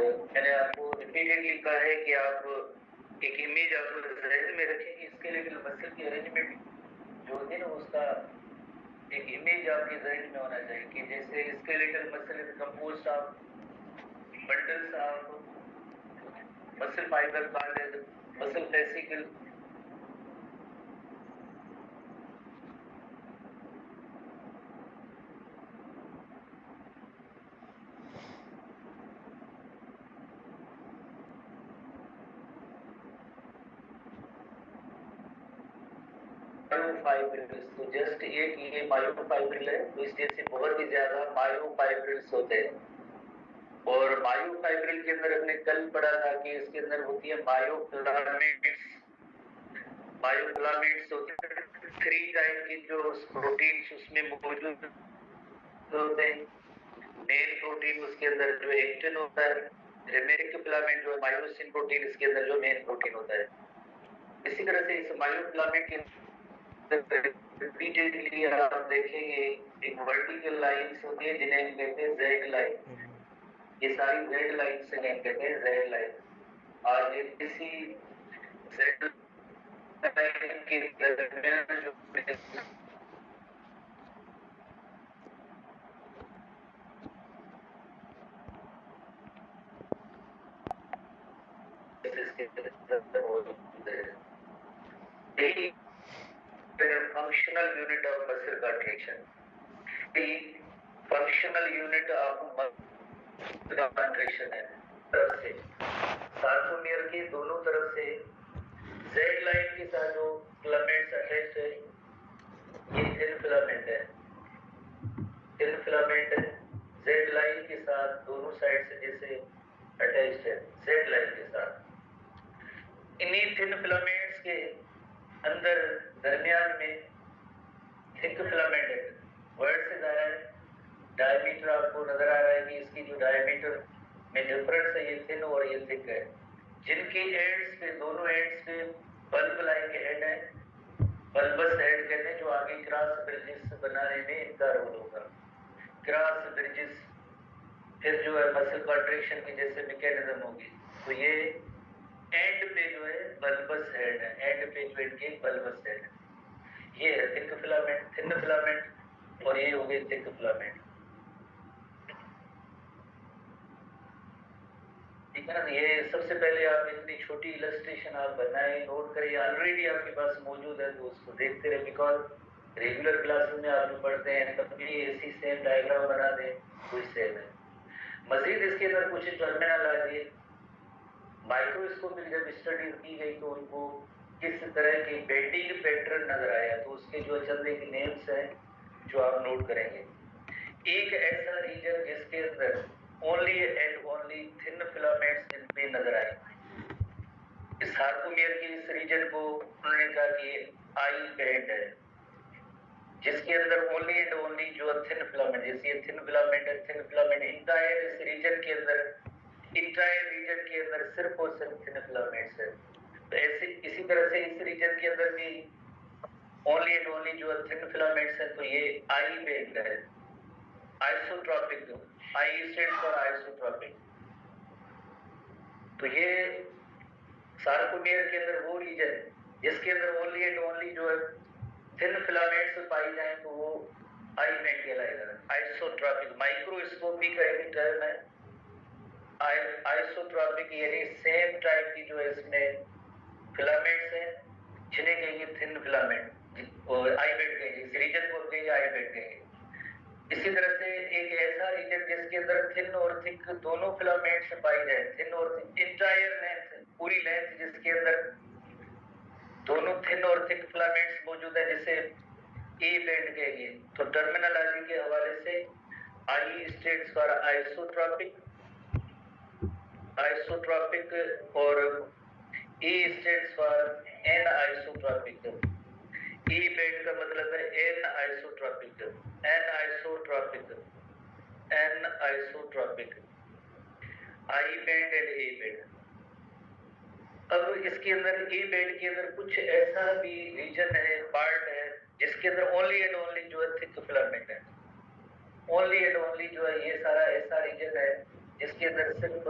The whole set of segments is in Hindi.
मैंने आपको रिपीटेडली कहा है कि आप एक इमेज आप जहन में रखेंगे। स्केलेटल मसल की अरेंजमेंट जो होती है ना, उसका एक इमेज आपके जहन में होना चाहिए कि जैसे skeletal muscle is composed of bundles of muscle fibre called muscle vesicle. Myofibrils, तो जस्ट एक ये मायोफाइब्रिल है, तो इसमें से बहुत ही ज्यादा मायोफाइब्रिल्स होते हैं। और मायोफाइब्रिल के अंदर हमने कल पढ़ा था कि इसके अंदर होती है मायोफिलामेंट्स। मायोफिलामेंट्स होते हैं 3 टाइप की जो प्रोटीन्स उसमें मौजूद होते हैं। मेन प्रोटीन उसके अंदर जो एक्टिन होता है, रेमेटिक फिलामेंट जो मायोसिन प्रोटीन इसके अंदर जो मेन प्रोटीन होता है। इसी तरह से इस मायोफिलामेंट के रिपीटेडली आप देखेंगे एक वर्टिकल लाइंस होती है जिन्हें हम कहते हैं जेड लाइन। ये सारी जेड लाइन से हम कहते हैं जेड लाइन। और ये किसी जेड लाइन के दरमियान जो functional unit of muscle contraction. The functional unit of muscle contraction है तरफ से सार्कोमियर के दोनों तरफ से जेड लाइन के साथ जो फिलामेंट्स अटैच्ड है, ये थिन फिलामेंट है। थिन फिलामेंट जेड लाइन के साथ दोनों साइड से जैसे अटैच्ड है जेड लाइन के साथ। इन्हीं थिन फिलामेंट्स के अंदर दरमियान में थिक फिलामेंट है। वर्ड से जाया है, डायमीटर आपको नजर आ रहा है कि इसकी जो डायमीटर में डिफरेंस है, ये थिन और ये थिक है। जिनके एंड्स पे, दोनों एंड्स पे बल्ब लाइक हेड है, बल्बस हेड कहते हैं, जो आगे क्रॉस ब्रिजेस बनाने में इनका रोल होगा। क्रॉस ब्रिजेस फिर जो है मसल कॉन्ट्रैक्शन की जैसे मैकेनिज्म होगी। तो ये एंड पे जो है बल्बस हेड है, एंड पे जो इनके बल्बस हेड है। ये है थिक फिलामेंट, थिन फिलामेंट, और ये हो गए थिक फिलामेंट। ठीक है ना। ये सबसे पहले आप इतनी छोटी इलस्ट्रेशन आप बनाए, नोट करें, ऑलरेडी आपके पास मौजूद है तो उसको देखते रहे, बिकॉज रेगुलर क्लासेस में आप जो पढ़ते हैं तब भी ऐसी सेम डायग्राम बना दें कोई सेम है। मजीद इसके अंदर कुछ टर्मिनोलॉजी माइक्रोस्कोपिक जब स्टडी की गई तो उनको किस तरह के बेंडिंग पैटर्न नजर आया, तो उसके जो चंद एक नेम्स हैं जो आप नोट करेंगे। एक ऐसा रीजन जिसके अंदर only and only thin filaments इनमें नजर आए, इस सार्कोमियर के इस रीजन को उन्होंने कहा कि आई बैंड है, जिसके अंदर ओनली एंड ओनली जो थिन फिलामेंट, जैसे थिन फिलामेंट है, थिन फिलामेंट इंटायर इस रीजन के अंदर, इंटायर रीजन के अंदर सिर्फ और सिर्फ थिन फिलामेंट्स है। तो ऐसे इसी तरह से इस रीजन के अंदर भी ओनली एंड ओनली जो थिन फिलामेंट्स है, तो ये आई बैंड है। Isotropic, I stands for isotropic. तो ये सार्कोमियर के अंदर वो रीजन है जिसके अंदर ओनली एंड ओनली जो है थिन फिलामेंट्स पाई जाए तो वो आई बैंड कहलाएगा। आइसोट्रोपिक माइक्रोस्कोपी का एक टर्म है। आइसोट्रोपिक यानी सेम टाइप की जो है इसमें फिलामेंट्स हैं, जिन्हें कहेंगे थिन फिलामेंट और आई बैंड कहेंगे, इस रीजन को कहेंगे आई बैंड कहेंगे। इसी तरह से एक ऐसा रीजन जिसके अंदर थिन और थिक दोनों फिलामेंट्स पाई जाए, थिन और थिक इंटायर लेंथ, पूरी लेंथ जिसके अंदर दोनों थिन और थिक फिलामेंट्स मौजूद है, जिसे ए बैंड कहेंगे। तो टर्मिनोलॉजी के हवाले से I stands for isotropic, isotropic, और A stands for anisotropic. A band का मतलब है anisotropic, anisotropic, anisotropic, I band and A band. अब इसके अंदर ए बैंड के अंदर कुछ ऐसा भी रीजन है, पार्ट है, जिसके अंदर ओनली एंड ओनली जो है थिक फिलामेंट है। ओनली एंड ओनली जो है ये सारा ऐसा रीजन है जिसके अंदर सिर्फ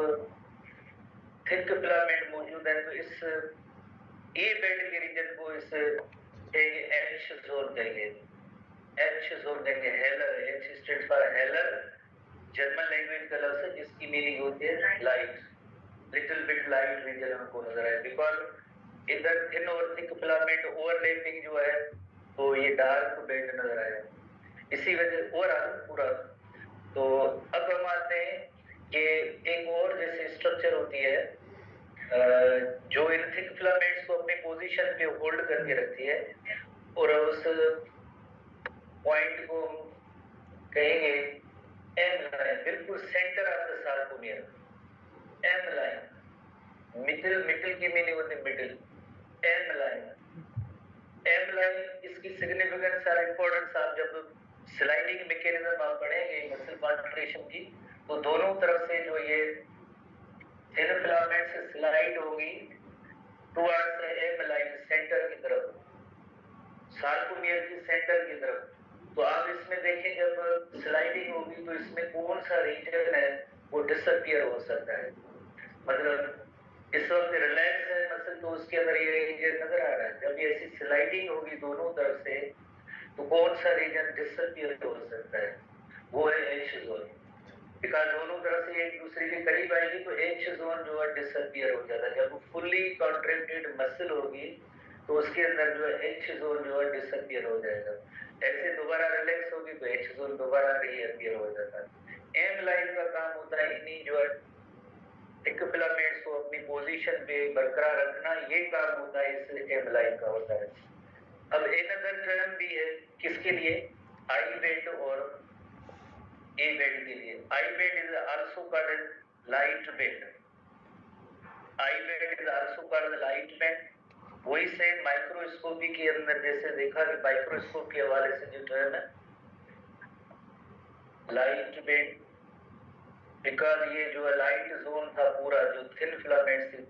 थिक फिलामेंट मौजूद है, तो इस ए बैंड के रीजन को इस एच जोन कहेंगे, एच जोन कहेंगे, हेलर, एच स्टैंड फॉर हेलर, जर्मन लैंग्वेज का लफ्ज है जिसकी मीनिंग होती है light, little bit light region हमको नजर आए, बिकॉज इधर थिन और थिक फिलामेंट ओवरलैपिंग जो है तो ये डार्क बैंड नजर आया, इसी वजह ओवरऑल पूरा। तो अब हम आते हैं कि एक और जैसे स्ट्रक्चर होती है जो इन थिक फिलामेंट्स को अपनी पोजीशन पे होल्ड करके रखती है, और उस पॉइंट को कहेंगे एम लाइन, बिल्कुल centre of the sarcomere, M line, middle, middle की मीनिंग होती है middle, M line, M line, इसकी सिग्निफिकेंस और इंपॉर्टेंस आप जब स्लाइडिंग मैकेनिज्म आप पढ़ेंगे मसल कॉन्ट्रैक्शन की, तो दोनों तरफ से जो ये थिन फिलामेंट से स्लाइड होगी टुवर्ड्स एम लाइन, सेंटर की तरफ, सार्कोमियर की सेंटर की तरफ। तो आप इसमें देखें जब स्लाइडिंग होगी तो इसमें कौन सा रीजन है वो डिसअपियर हो सकता है, मतलब इस वक्त रिलैक्स है मसल तो उसके अंदर ये रीजन नजर आ रहा है, जब ये ऐसी स्लाइडिंग होगी दोनों तरफ से तो कौन सा रीजन डिसअपियर हो सकता है, वो है एच जोन, बिकॉज दोनों तरफ से एक दूसरे के करीब आएगी तो एच जोन जो है डिसअपियर हो जाता है, जब फुल्ली कॉन्ट्रैक्टेड मसल होगी तो उसके अंदर जो है एच जोन जो है डिसअपियर हो जाएगा, ऐसे दोबारा रिलैक्स होगी तो एच जोन दोबारा रीअपियर हो जाता है। एम लाइन का काम होता है इन्हीं जो है थिक फिलामेंट्स को अपनी पोजीशन पे बरकरार रखना, ये काम होता है इस एम लाइन का होता है। अब अनदर टर्म भी है किसके लिए, आई बैंड और ए बैंड के लिए, I band is also called light band, I band is also called light band, वही से माइक्रोस्कोपी के अंदर जैसे देखा कि माइक्रोस्कोप के हवाले से जो टर्म है लाइट बैंड, बिकॉज ये जो लाइट जोन था पूरा जो थिन फिलामेंट थी,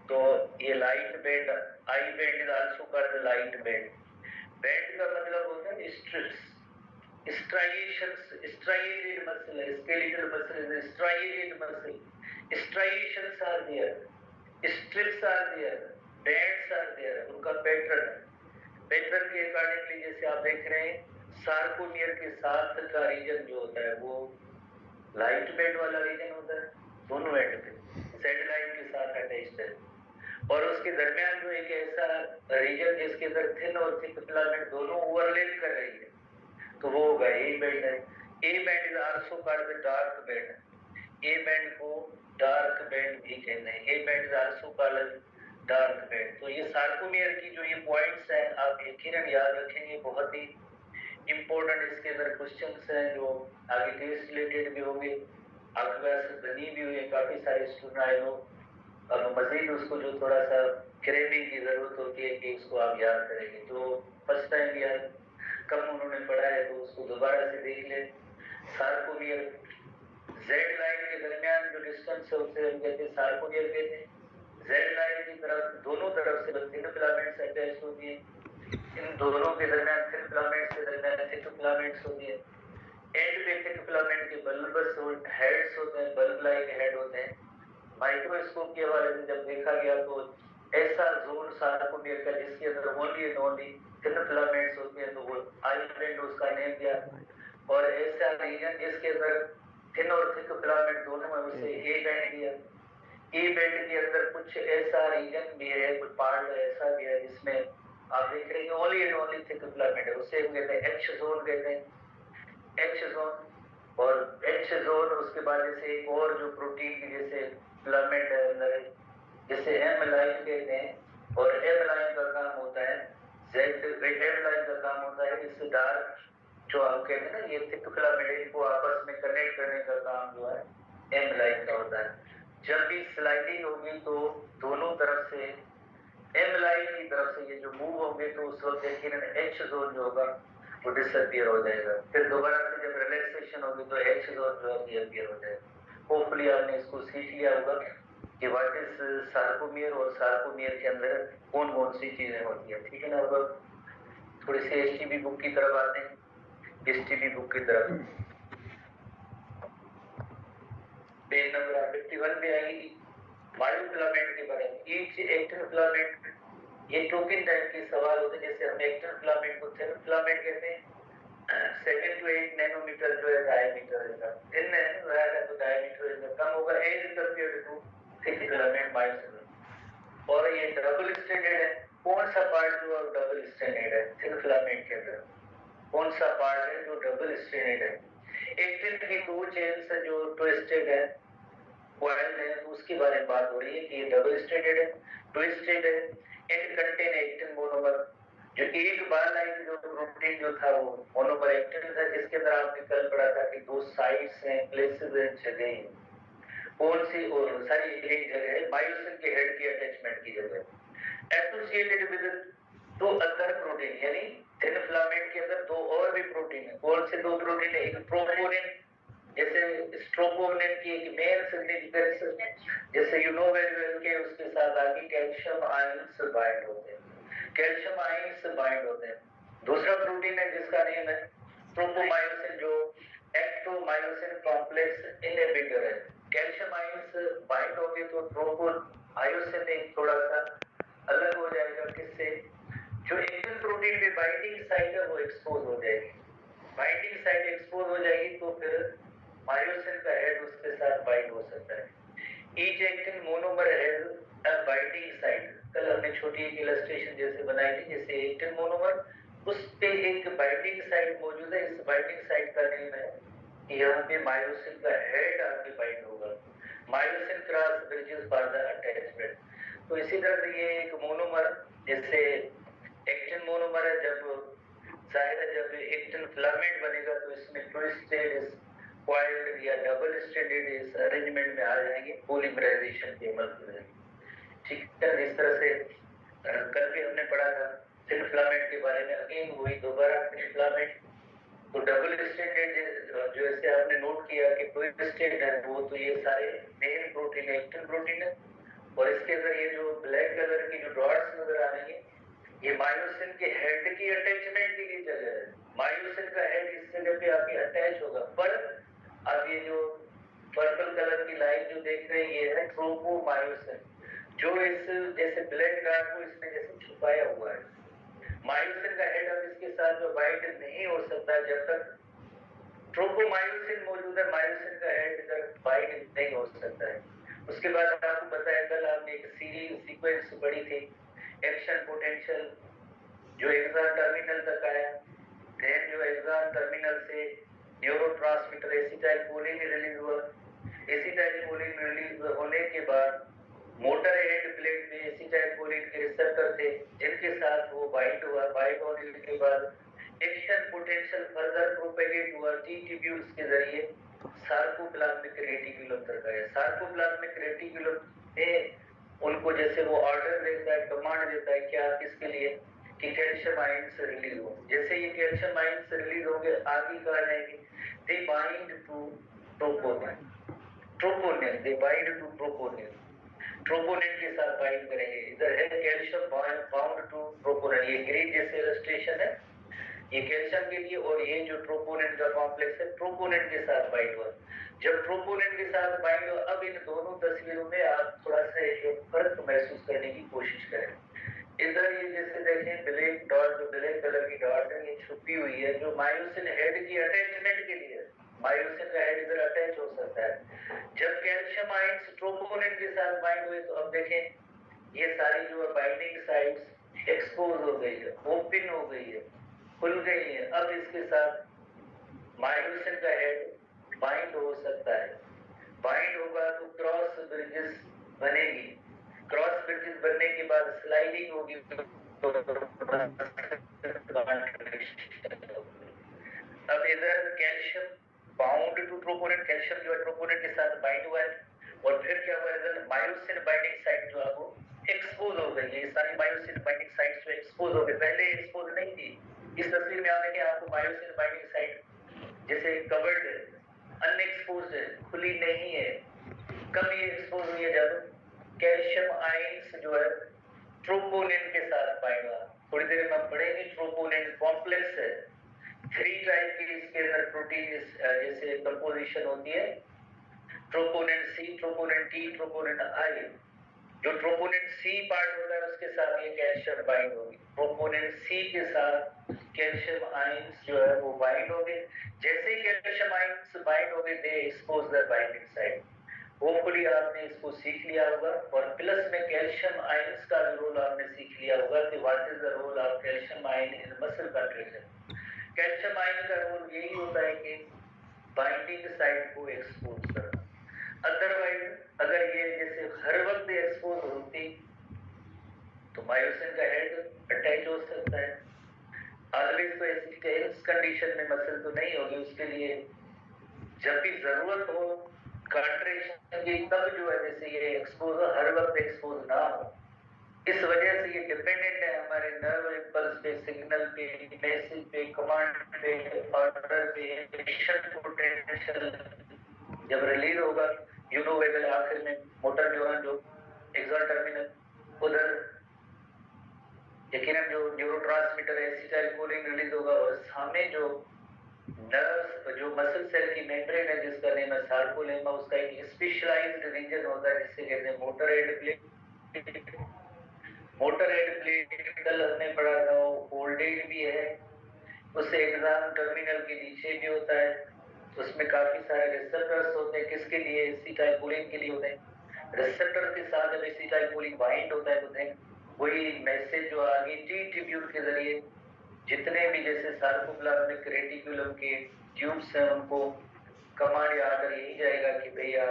तो ये light band, I band is also called light band, band का मतलब होता है strips, striations, striated muscle, skeletal muscle is a striated muscle, striations are there, strips are there, bands are there, उनका पैटर्न है, पैटर्न के अकॉर्डिंगली जैसे आप देख रहे हैं सार्कोमियर के साथ का रीजन जो होता है वो लाइट बैंड वाला रीजन होता है, दोनों एंड पे सेड लाइन के साथ अटैच्ड है, और उसके दरमियान जो एक ऐसा रीजन जिसके अंदर थिन और थिक फिलामेंट दोनों ओवरलैप कर रही है तो वो होगा ए बैंड है। A band is also called the dark band, A band को डार्क बैंड भी कहते हैं, A band is also called dark band. तो ये सार्कोमियर की जो ये पॉइंट्स हैं आप यकीनन याद रखेंगे, बहुत ही इंपॉर्टेंट इसके अंदर क्वेश्चंस हैं जो आगे टेस्ट रिलेटेड भी होंगे, आपके पास बनी भी हुई है काफी सारे स्टूडेंट आए लोग, अब मजीद उसको जो थोड़ा सा क्रेविंग की जरूरत होती है कि उसको आप याद करेंगे, तो फर्स्ट टाइम याद कम उन्होंने पढ़ा है तो उसको दोबारा से देख ले। सार्कोमियर जेड लाइन के दरमियान जो डिस्टेंस है उसे हम कहते हैं सार्कोमियर कहते हैं, जेड लाइन की तरफ दोनों तरफ से थिन फिलामेंट्स अटैच होती है, इन दोनों के दरमियान थिन फिलामेंट्स के दरमियान थिक फिलामेंट्स होती है, एंड पे थिक फिलामेंट के बल्बस हेड्स होते हैं, बल्ब लाइक हेड होते हैं। माइक्रोस्कोप के हवाले से जब देखा गया तो ऐसा जोन सार्कोमियर का जिसके अंदर only and only thin filaments होते हैं तो वो आई बैंड उसका नेम दिया, और ऐसा रीजन जिसके अंदर थिन और थिक फिलामेंट दोनों है उसे ए बैंड दिया। ए बैंड के अंदर कुछ ऐसा रीजन भी है, कुछ पार्ट ऐसा भी है जिसमें आप देख रहे हैं only and only thick filament है, उसे हम कहते हैं एच जोन कहते हैं, एच जोन। और एच जोन उसके बाद जैसे एक और जो प्रोटीन की जैसे फिलामेंट है अंदर जैसे एम लाइन कहते हैं, और एम लाइन का काम होता है जेड, एम लाइन का काम होता है इस डार्क जो हम कहते हैं ना ये थिक फिलामेंट को आपस में कनेक्ट करने का काम जो है एम लाइन का होता है। जब भी स्लाइडिंग होगी तो दोनों तरफ से एम लाइन की तरफ से ये जो मूव होंगे तो उस वक्त यकीनन एच जोन जो होगा वो डिसअपियर हो जाएगा, फिर दोबारा से जब रिलैक्सेशन होगी तो एच जोन जो है रीअपियर हो जाएगा। होपफुली आपने इसको सीख लिया होगा कि व्हाट इज सार्कोमियर और सार्कोमियर के अंदर कौन कौन सी चीजें होती है, ठीक है ना। अब थोड़ी सी एसटीबी बुक की तरफ आते हैं, एसटीबी बुक की तरफ पेज नंबर 51 पे आएगी, मायोफिलामेंट के बारे में, ईच एक्टिन फिलामेंट, ये टोकन टाइप के सवाल होते हैं। जैसे हम एक्टिन फिलामेंट को थिन फिलामेंट कहते हैं। 7 to 8 नैनोमीटर जो है डायमीटर है, थिन है तो डायमीटर कम होगा as compared to thick filament myosin. और ये डबल स्ट्रैंडेड है। कौन सा पार्ट जो डबल स्ट्रैंडेड है थिन फिलामेंट के अंदर? कौन सा पार्ट है जो डबल स्ट्रैंडेड है? एक्टिन की दो चेन्स है जो ट्विस्टेड है, कॉइल्ड है, तो उसके बारे में बात हो रही है कि ये डबल स्ट्रैंडेड है, ट्विस्टेड है एंड कंटेन एक्टिन मोनोमर। जो एक बार लाइन जो प्रोटीन जो था वो मोनोमर एक्टिन था, जिसके अंदर आपने कल पढ़ा था कि दो साइट्स हैं, प्लेसेस हैं, जगह हैं। कौन सी? और सारी एक जगह है मायोसिन के हेड की अटैचमेंट की जगह, एसोसिएटेड विद दो अदर प्रोटीन, यानी थिन फिलामेंट के अंदर दो और भी प्रोटीन है। कौन से दो प्रोटीन है? एक प्रोपोनिन, जैसे स्ट्रोपोनिन की एक मेन सिग्निफिकेंस, जैसे यू नो वेरी वेल के उसके साथ आगे कैल्शियम आयंस बाइंड होते हैं, कैल्शियम आयंस बाइंड होते हैं। दूसरा प्रोटीन है जिसका नेम है ट्रोपोमायोसिन, जो एक्टोमायोसिन कॉम्प्लेक्स इनहिबिटर है। कैल्शियम आयंस बाइंड होंगे तो ट्रोपोमायोसिन एक थोड़ा सा अलग हो जाएगा। किससे? जो एक्टिन प्रोटीन पे बाइंडिंग साइट है वो एक्सपोज हो जाएगी। बाइंडिंग साइट एक्सपोज हो जाएगी तो फिर मायोसिन का हेड उसके साथ बाइंड हो सकता है। Each actin monomer has a binding site. कल हमने छोटी एक इलस्ट्रेशन जैसे बनाई थी, जैसे एक्टिन मोनोमर उस पे एक बाइंडिंग साइट मौजूद है। इस बाइंडिंग साइट का नेम है कि यहाँ पे मायोसिन का हेड आके बाइंड होगा। Myosin cross bridges for the attachment. तो इसी तरह से ये एक मोनोमर, जैसे एक्टिन मोनोमर है, जब जाहिर है जब एक्टिन फिलामेंट बनेगा तो इसमें ट्विस्टेड कॉइल्ड या डबल स्ट्रैंडेड इस अरेंजमेंट में आ जाएंगे पॉलीमराइजेशन के अमल की वजह से। ठीक है, इस तरह से कल भी हमने पढ़ा था थिन फिलामेंट के बारे में। अगेन वही दोबारा थिन फिलामेंट तो डबल स्ट्रैंडेड जो ऐसे आपने नोट किया कि ट्विस्टेड है, वो तो ये सारे मेन प्रोटीन एक्टिन प्रोटीन है। और इसके अंदर ये जो ब्लैक कलर की जो डॉट्स नजर आ रही है, ये मायोसिन के हेड की अटैचमेंट के लिए जगह है। मायोसिन का हेड इस जगह पे आके अटैच होगा। पर अब ये जो पर्पल कलर की लाइन जो देख रहे हैं ये है ट्रोपोमायोसिन, जो इस जैसे ब्लैक डॉट को इसने जैसे छुपाया हुआ है। मायोसिन का हेड अब इसके साथ जो बाइंड नहीं हो सकता जब तक ट्रोपोमायोसिन मौजूद है, मायोसिन का हेड इधर बाइंड नहीं हो सकता है। उसके बाद आपको बताया कल आपने एक सीरीज सीक्वेंस पढ़ी थी, एक्शन पोटेंशियल, जो एक्सॉन टर्मिनल तक आया, देन जो एक्सॉन टर्मिनल से न्यूरोट्रांसमीटर एसिटाइलकोलिन रिलीज हुआ। एसिटाइलकोलिन रिलीज होने के बाद मोटर एंड प्लेट में एसिटाइलकोलिन के रिसेप्टर थे जिनके साथ वो बाइंड हुआ। बाइंड होने के बाद एक्शन पोटेंशियल फर्दर प्रोपेगेट हुआ टी ट्यूब्यूल्स के जरिए सार्कोप्लाज्मिक रेटिकुलम तक आया। सार्कोप्लाज्मिक रेटिकुलम में उनको जैसे वो ऑर्डर देता है, कमांड देता है क्या, किसके लिए? कि कैल्शियम आयंस रिलीज हो। जैसे ये कैल्शियम आयंस रिलीज होंगे आगे कहा जाएंगे they bind to troponin. Troponin they bind to troponin, troponin के साथ बाइंड करेंगे। इधर है कैल्शियम बाउंड टू ट्रोपोनिन, ये ग्रीन जैसे इलस्ट्रेशन है, ये कैल्शियम के लिए। और ये जो ट्रोपोनिन का कॉम्प्लेक्स है ट्रोपोनिन के साथ बाइंड हुआ। जब ट्रोपोनिन के साथ बाइंड हुआ, अब इन दोनों तस्वीरों में आप थोड़ा सा एक फर्क महसूस करने की कोशिश करें। इधर ये जैसे देखें ब्लैक डॉट, जो ब्लैक कलर की डॉट है ये छुपी हुई है, जो मायोसिन हेड की अटैचमेंट के लिए। मायोसिन का हेड इधर अटैच हो सकता है। जब कैल्शियम आयंस ट्रोपोनिन के साथ बाइंड हुए तो अब देखें ये सारी जो बाइंडिंग साइट्स एक्सपोज हो गई है, ओपन हो गई है, खुल गई है। अब इसके साथ मायोसिन का हेड बाइंड हो सकता है। बाइंड होगा तो क्रॉस ब्रिजेस बनेगी। क्रॉस ब्रिजेस बनने के बाद स्लाइडिंग होगी। अब इधर calcium bound to troponin, calcium जो है ट्रोपोनिन के साथ बाइंड हुआ है। और फिर क्या हुआ, इधर मायोसिन बाइंडिंग साइट जो है वो एक्सपोज हो गई है। ये सारी मायोसिन बाइंडिंग साइट्स जो एक्सपोज हो गई, पहले एक्सपोज नहीं थी। इस तस्वीर में आप देखें आपको मायोसिन बाइंडिंग साइट जैसे कवर्ड है, अनएक्सपोज्ड है, खुली नहीं है। कब ये एक्सपोज हुई है? जब कैल्शियम आयंस जो है ट्रोपोनिन के साथ बाइंड हुआ। थोड़ी देर में हम पढ़ेंगे ट्रोपोनिन कॉम्प्लेक्स है, 3 टाइप की इसके अंदर प्रोटीन जैसे कंपोजिशन होती है, troponin C, troponin T, troponin I. जो ट्रोपोनिन सी पार्ट होता है उसके साथ ये कैल्शियम बाइंड होगी, ट्रोपोनिन सी के साथ कैल्शियम आयंस जो है वो बाइंड होंगे। जैसे ही कैल्शियम आयंस बाइंड होंगे they expose the binding site. Hopefully आपने इसको सीख लिया होगा, और प्लस में कैल्शियम आयंस का रोल आपने सीख लिया होगा कि what is the role of calcium ion in muscle contraction. Calcium ion का रोल यही होता है कि बाइंडिंग साइट को एक्सपोज करना। अदरवाइज अगर ये जैसे हर वक्त एक्सपोज होती तो मायोसिन का हेड अटैच हो सकता है। ऑलवेज तो इस कंडीशन में मसल तो नहीं होगी, उसके लिए जब भी जरूरत हो कंट्रेक्शन की तब जो है जैसे ये एक्सपोज हर वक्त एक्सपोज ना हो। इस वजह से ये डिपेंडेंट है हमारे नर्व इम्पल्स पे, सिग्नल पे, मैसेज पे, कमांड पे, ऑर्डर पे, एक्शन पोटेंशियल जब रिलीज होगा यूनोवेगल आखिर में मोटर न्यूरॉन जो एक्सॉन टर्मिनल उधर यकीनन जो न्यूरोट्रांसमीटर एसिटाइलकोलिन रिलीज होगा, और सामने जो नर्व्स जो मसल सेल की मेम्ब्रेन है जिसका नेम है सार्कोलेमा, उसका एक स्पेशलाइज्ड रीजन होता है जिसे कहते हैं motor head plate. Motor head plate कल हमने पढ़ा था वो फोल्डेड भी है, उससे एक्सॉन टर्मिनल के नीचे भी होता है, उसमें काफी सारे रिसेप्टर्स होते हैं। किसके लिए? एसिटाइलकोलिन के लिए होते हैं। रिसेप्टर के साथ जब एसिटाइलकोलिन बाइंड होता है तो देन वही मैसेज जो आगे टी ट्यूब्यूल के जरिए जितने भी जैसे सार्कोप्लाज्मिक रेटिकुलम के ट्यूब्स हैं उनको कमांड आकर यही जाएगा कि भैया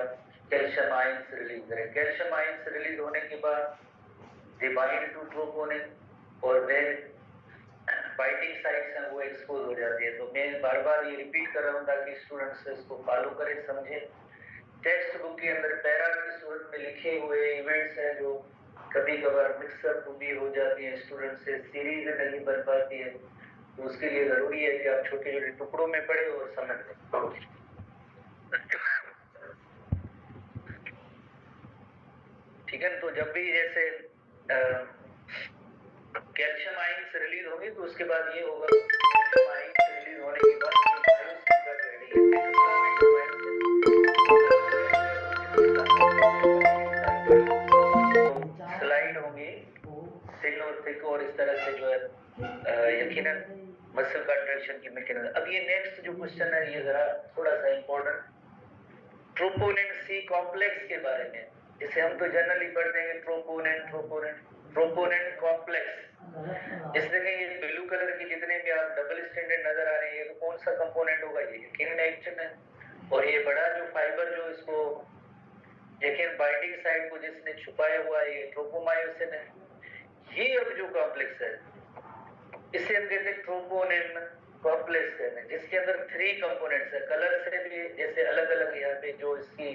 कैल्शियम आयंस रिलीज करें। कैल्शियम आयंस रिलीज होने के बाद दे बाइंड टू ट्रोपोनिन, और वेर बाइंडिंग साइट्स हैं वो एक्सपोज हो जाती है। तो मैं बार बार ये रिपीट कर रहा हूँ ताकि स्टूडेंट्स इसको फॉलो करें, समझें। टेक्स्ट बुक के अंदर पैरा की सूरत में लिखे हुए इवेंट्स हैं जो कभी कभार मिक्सअप भी हो जाती है, स्टूडेंट से सीरीज नहीं बन पाती है, तो उसके लिए जरूरी है कि आप छोटे छोटे टुकड़ों में पढ़े और समझ लें। ठीक है, तो जब भी जैसे कैल्शियम आयंस रिलीज होंगे तो उसके बाद ये होगा, कैल्शियम आयंस रिलीज होने के बाद ये मायोसिन का रेडी है, फिलामेंट मायोसिन स्लाइड होंगे थिन और थिक, और इस तरह से जो है यकीनन मसल कंट्रैक्शन की मैकेनिज्म। अब ये नेक्स्ट जो क्वेश्चन है ये जरा थोड़ा सा इंपॉर्टेंट, ट्रोपोनिन सी कॉम्प्लेक्स के बारे में, जिसे हम तो जनरली पढ़ते हैं ट्रोपोनिन ट्रोपोनिन ट्रोपोनिन कॉम्प्लेक्स। इसलिए कि ये ब्लू कलर की जितने भी आप डबल स्टैंडर्ड नजर आ रहे हैं ये तो कौन सा कंपोनेंट होगा? ये यकीनन एक्टिन है। और ये बड़ा जो फाइबर जो इसको यकीन बाइंडिंग साइड को जिसने छुपाया हुआ है ये ट्रोपोमायोसिन है। ये अब जो कॉम्प्लेक्स है इसे हम कहते हैं ट्रोपोनिन कॉम्प्लेक्स है, जिसके अंदर 3 कंपोनेंट्स है। कलर से भी जैसे अलग अलग यहाँ पे जो इसकी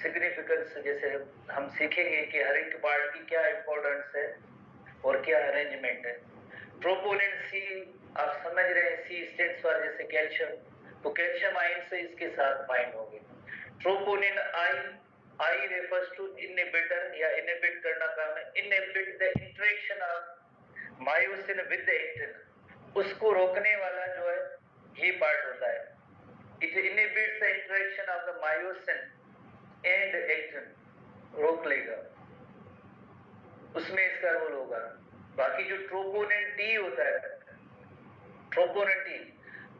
सिग्निफिकेंस जैसे हम सीखेंगे कि हर एक पार्ट की क्या इंपॉर्टेंस है और क्या अरेंजमेंट है। ट्रोपोनिन सी आप समझ रहे हैं, सी स्टैंड्स फॉर जैसे कैल्शियम, तो कैल्शियम आयन से इसके साथ बाइंड होंगे। Troponin I, I refers to inhibitor या इनहिबिट करना काम है, inhibit the interaction of myosin with actin, उसको रोकने वाला जो है ये पार्ट होता है। It inhibits the interaction of the myosin and actin, रोक लेगा, उसमें इसका रोल होगा। बाकी जो ट्रोपोनिन टी होता है, ट्रोपोनिन टी,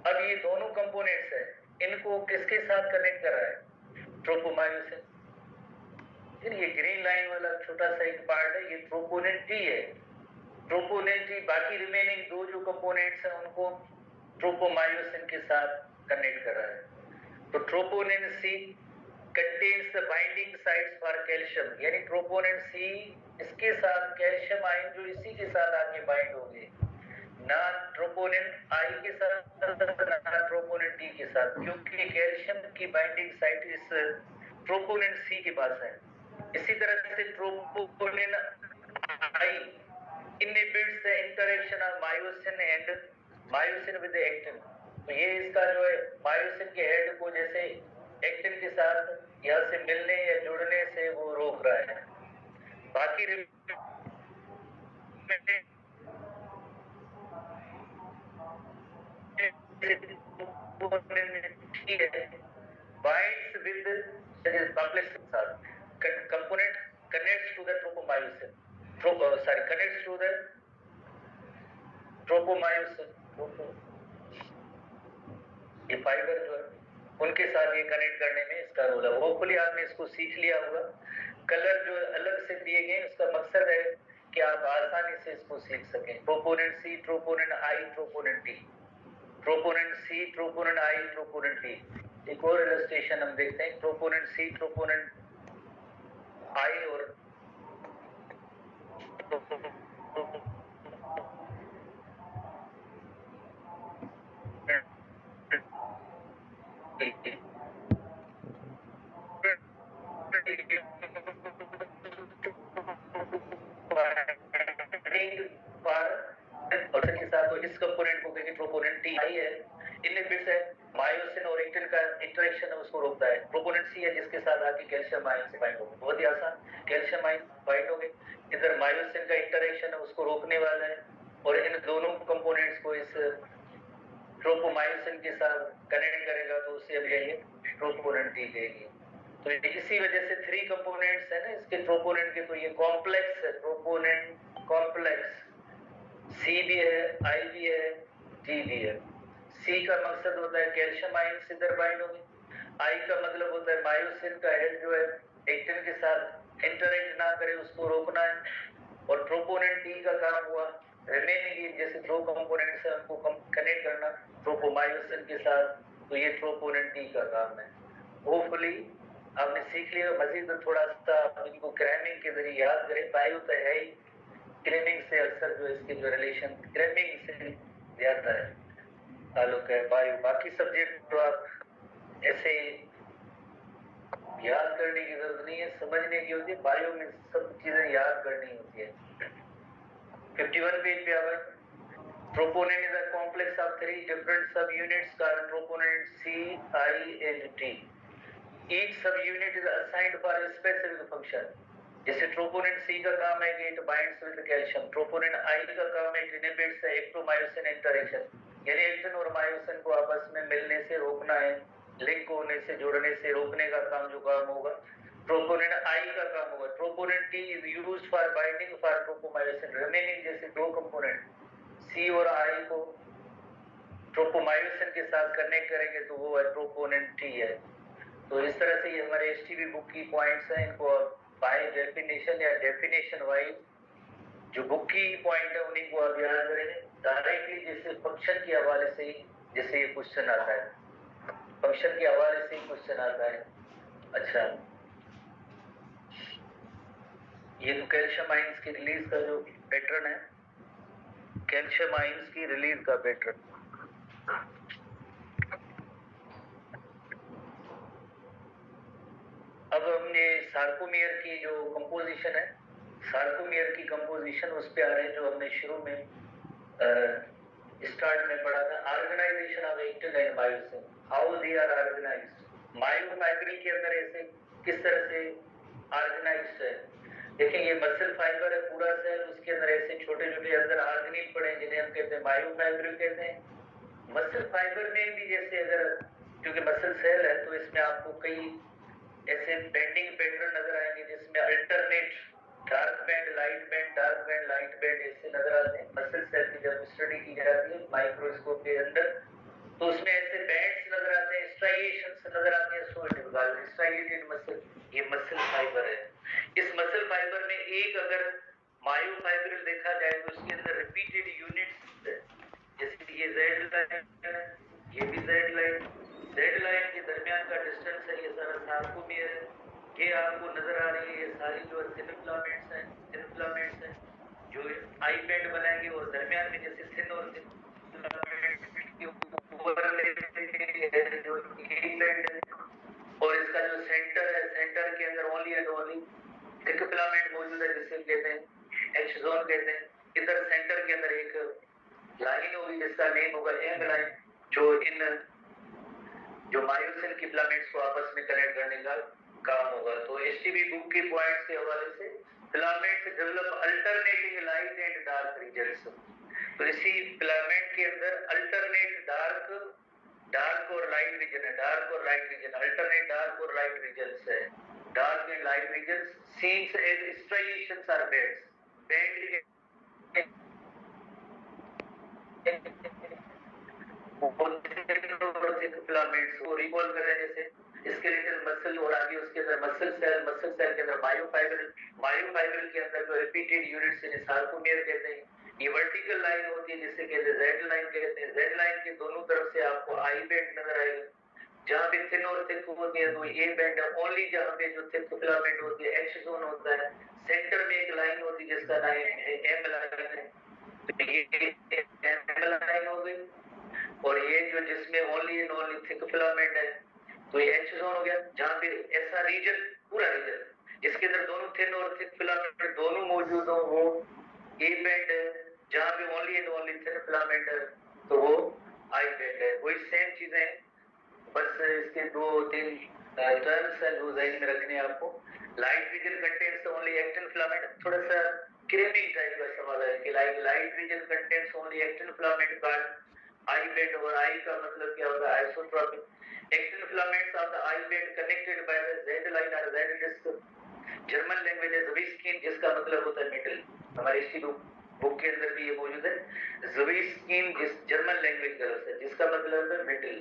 अब ये दोनों कंपोनेंट्स है, इनको किसके साथ कनेक्ट कर रहा है? ट्रोपोमायोसिन। ये ग्रीन लाइन वाला छोटा सा एक पार्ट है ये ट्रोपोनिन टी है। ट्रोपोनिन टी बाकी रिमेनिंग 2 जो कंपोनेंट्स हैं उनको ट्रोपोमायोसिन के साथ कनेक्ट कर रहा है। तो troponin C contains the binding sites for calcium, यानी ट्रोपोनिन सी इसके साथ कैल्शियम आयन जो इसी के साथ आके बाइंड होंगे, ना ट्रोपोनिन आई के साथ ना ट्रोपोनिन टी के साथ, क्योंकि कैल्शियम की बाइंडिंग साइट इस ट्रोपोनिन सी के पास है। इसी तरह से troponin I inhibits the interaction of myosin and myosin with actin, तो ये इसका जो है मायोसिन के हेड को जैसे एक्टिन के साथ यहाँ से मिलने या जुड़ने से वो रोक रहा है। बाकी binds with complex component connects to the tropomyosin. Connects to the tropomyosin. ये फाइबर जो है उनके साथ ये कनेक्ट करने में इसका रोल है। होपफुली आपने इसको सीख लिया होगा। कलर जो अलग से दिए गए उसका मकसद है कि आप आसानी से इसको सीख सकें। Troponin C, troponin I, troponin T, troponin C, troponin I, troponin T. एक और इलस्ट्रेशन हम देखते हैं, ट्रोपोनिन सी, ट्रोपोनिन आई और के साथ तो इस कंपोनेंट को कहेंगे ट्रोपोनिन टी आई है। इनहिबिट्स है मायोसिन और एक्टिन का इंटरेक्शन है उसको रोकता है। ट्रोपोनिन सी है जिसके साथ आके कैल्शियम आयन से बाइंड होगा, बहुत ही आसान, कैल्शियम आयन बाइंड होंगे। इधर मायोसिन का इंटरेक्शन है उसको रोकने वाला है और इन दोनों कंपोनेंट्स को इस ट्रोपोमायोसिन के साथ कनेक्ट करेगा तो उसे हम कहेंगे ट्रोपोनिन टी कहेंगे। तो इसी वजह से 3 कंपोनेंट्स है ना इसके ट्रोपोनिन के, तो ये कॉम्प्लेक्स है, ट्रोपोनिन कॉम्प्लेक्स। सी भी है, आई भी है, टी भी है। सी का मकसद होता है कैल्शियम आयन से इधर बाइंड होंगे। आई का मतलब होता है मायोसिन का हेड जो है एक्टिन के साथ इंटरेक्ट ना करे उसको रोकना है। और ट्रोपोनिन टी का काम हुआ रिमेनिंग जैसे 2 कंपोनेंट्स है उनको कनेक्ट करना ट्रोपोमायोसिन के साथ, तो ये ट्रोपोनिन टी का काम है। होपफुली आपने सीख लिया। मजीद थोड़ा सा इनको क्रैमिंग के जरिए याद करें। बायो तो है ही, क्रैमिंग से अक्सर जो इसके जो रिलेशन क्रैमिंग से ज्यादा है ताल्लुक है बायो। बाकी सब्जेक्ट तो आप ऐसे याद करने की जरूरत नहीं है, समझने की होती है। बायो में सब चीजें याद करनी होती है। 51 पेज पे आवे। Troponin is a complex of 3 different subunits called troponin C, I and T. Each subunit is assigned for a specific function. जैसे ट्रोपोनिन सी का काम है कि it binds with calcium, troponin आई का काम है इट इनहिबिट्स द एक्टोमायोसिन इंटरेक्शन, यानी एक्टिन और मायोसिन को आपस में मिलने से रोकना है, लिंक होने से जुड़ने से रोकने का काम जो काम होगा ट्रोपोनिन आई का काम होगा। Troponin T is used for binding for tropomyosin. Remaining जैसे 2 कंपोनेंट सी और आई को ट्रोपोमायोसिन के साथ कनेक्ट करेंगे तो वो है ट्रोपोनिन टी है। तो इस तरह से ये हमारे एसटीबी बुक की पॉइंट्स हैं, इनको बाय डेफिनेशन या डेफिनेशन वाइज जो बुक की पॉइंट है उन्हीं को आप याद करेंगे। डायरेक्टली जैसे फंक्शन के हवाले से ही जैसे ये क्वेश्चन आता है, फंक्शन के हवाले से ही क्वेश्चन आता है। अच्छा, ये तो कैल्शियम आयंस की रिलीज का जो पैटर्न है, कैल्शियम आयंस की रिलीज का पैटर्न। अब हमने सार्कोमियर की जो कंपोजिशन है, सार्कोमियर की कंपोजिशन उस पे आ रहे हैं जो हमने शुरू में स्टार्ट में पढ़ा था। Organisation of actin and myosin, how they are organised. Myofibril के अंदर ऐसे किस तरह से ऑर्गेनाइज्ड है। देखिए ये मसल फाइबर है पूरा सेल, उसके अंदर ऐसे छोटे छोटे अंदर ऑर्गेनील पड़े जिन्हें हम कहते हैं मायोफाइब्रिल कहते हैं। मसल फाइबर में भी जैसे अगर क्योंकि मसल सेल है तो इसमें आपको कई ऐसे बेंडिंग पैटर्न नजर आएंगे जिसमें alternate dark band, light band, dark band, light band ऐसे नजर आते हैं। मसल सेल की जब स्टडी की जाती है माइक्रोस्कोप के अंदर तो उसमें ऐसे बैंड्स नजर आते हैं, स्ट्राइएशंस नजर आते हैं। स्ट्राइएटेड मसल, ये मसल फाइबर है। इस मसल फाइबर में एक अगर मायोफाइब्रिल देखा जाए तो उसके अंदर रिपीटेड यूनिट्स है, जैसे ये जेड लाइन, ये भी जेड लाइन, जेड लाइन के दरमियान का डिस्टेंस है, ये सारा सार्कोमियर है। ये आपको नजर आ रही है, ये सारी जो थिन फिलामेंट्स हैं, थिन फिलामेंट्स हैं जो आई बैंड बनाएंगे और दरमियान में जैसे थिन और थिन जो बैंड है। और इसका जो सेंटर है, सेंटर के अंदर only and only thick filament मौजूद है जिसे कहते हैं एच जोन कहते हैं। इधर सेंटर के अंदर एक लाइन होगी जिसका नेम होगा एम लाइन, जो इन जो मायोसिन की फिलामेंट्स को आपस में कनेक्ट करने का काम होगा। तो एसटीबी बुक की पॉइंट्स के हवाले से filaments develop alternating light and dark regions. तो इसी फिलामेंट के अंदर अल्टरनेट डार्क और लाइट रीजन है, डार्क और लाइट रीजन, अल्टरनेट डार्क और लाइट रीजन्स है, dark and light light region seems as striations or bands. Band filaments को रिकॉल कर रहे हैं, जैसे स्केलेटल मसल और आगे उसके अंदर मसल सेल के अंदर मायोफाइब्रिल के अंदर जो रिपीटेड यूनिट्स इन्हें सार्कोमियर कहते हैं। ये वर्टिकल लाइन होती है जिसे कहते हैं जेड लाइन कहते हैं। जेड लाइन के दोनों तरफ से आपको आई बैंड नजर आएगा, जहाँ पे थिन और थिक होती है तो ए बैंड है ओनली, जहाँ पे जो थिक फिलामेंट होती है एच जोन होता है। सेंटर में एक लाइन होती है जिसका नाम है एम लाइन है, तो ये एम लाइन हो गई। और ये जो जिसमें only and only thick filament है तो ये एच जोन हो गया, जहाँ पे ऐसा रीजन पूरा रीजन जिसके अंदर दोनों थिन और थिक फिलामेंट दोनों मौजूद हो वो ए बैंड है। जहाँ पे only and only thin filament है तो वो आई बैंड है। वही सेम चीजें हैं, बस इसके दो तीन टर्म्स हैं जो ध्यान में रखने हैं आपको। Light reason contains only actin filament, थोड़ा सा क्रेमिंग टाइप का सवाल है कि light reason contains only actin filament का आई बैंड, और आई का मतलब क्या होता है isotropic. Actin filaments of the I band connected by the Z line और जेड डिस्क। जर्मन लैंग्वेज है ज़विस्किन, जिसका मतलब होता है मिडल। हमारे हिस्ट्री बुक के अंदर भी ये मौजूद है। ज़विस्किन जिस जर्मन लैंग्वेज का है जिसका मतलब है मिडल,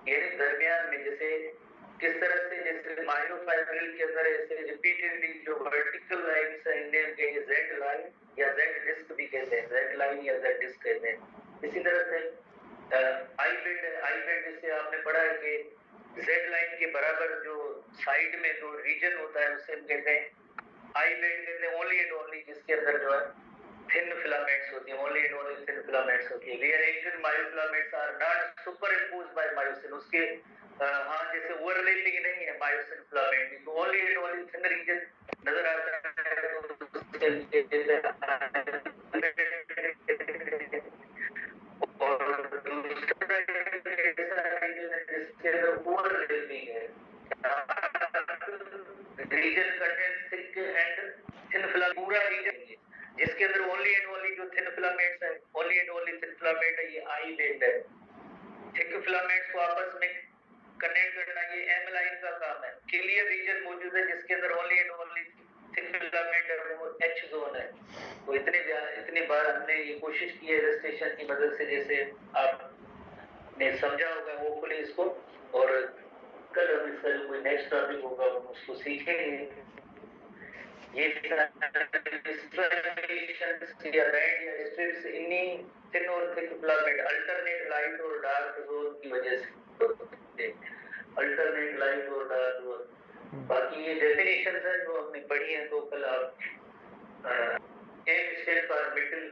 यानी दरमियान में। जैसे किस तरह से, जैसे मायोफाइब्रिल के अंदर ऐसे रिपीटेडली जो वर्टिकल लाइंस है इंडियन के जेड लाइन या जेड डिस्क भी कहते हैं, जेड लाइन या जेड डिस्क कहते हैं। इसी तरह से आई बैंड जिसे आपने पढ़ा है कि जेड लाइन के बराबर जो साइड में जो रीजन होता है उसे हम कहते हैं आई बैंड कहते हैं ओनली एंड ओनली, जिसके अंदर जो है थिन फिलामेंट्स होती है, only and only thin filaments होती है। Where actin myofilaments are not superimposed by myosin, उसके हाँ जैसे ओवरलैपिंग नहीं है मायोसिन फिलामेंट की, तो only and only thin region नजर आता है और दूसरा जिसके अंदर ओवरलैपिंग है region contains thick and thin filament, पूरा रीजन जिसके अंदर ओनली एंड ओनली जो थिन फिलामेंट्स है, only and only thin filament है, ये आई बैंड है। थिक फिलामेंट्स को आपस में कनेक्ट करना ये एम लाइन का काम है। क्लियर रीजन मौजूद है जिसके अंदर only and only thick filament है, वो एच जोन है। तो इतनी बार हमने ये कोशिश की है इलस्ट्रेशन की मदद से, जैसे आपने समझा होगा होपफुली इसको, और कल हम इसका जो कोई नेक्स्ट टॉपिक होगा हम उसको सीखेंगे। ये या बैंड या स्ट्रिप्स इन्हीं थिन और थिक फिलामेंट अल्टरनेट लाइट और डार्क जोन की वजह से होते हैं, अल्टरनेट लाइट और डार्क जोन। बाकी ये डेफिनेशंस है जो हमने पढ़ी है, तो कल आप M stand for middle,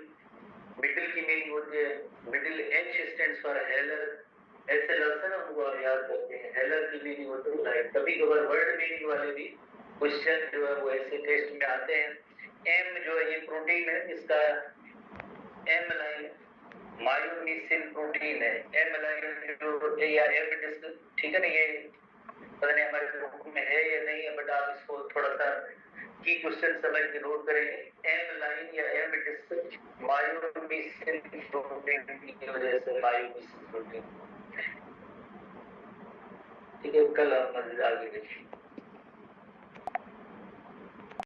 middle की मीनिंग होती है middle, H stands for heller, ऐसे लफ्ज है ना वो आप याद करते हैं। हेलर की मीनिंग होती है लाइट। कभी कभार वर्ड मीनिंग वाले भी क्वेश्चन जो है वो ऐसे टेस्ट में आते हैं। एम जो है ये प्रोटीन है, इसका एम लाइन मायोसिन प्रोटीन है। एम लाइन जो या एम डिस्क, ठीक है ना, ये पता नहीं हमारे बुक में है या नहीं है, बट आप इसको थोड़ा सा की क्वेश्चन समझ के नोट करेंगे। एम लाइन या एम डिस्क मायोसिन प्रोटीन की वजह से मायोसिन प्रोटीन, ठीक है। कल हम आगे देखेंगे।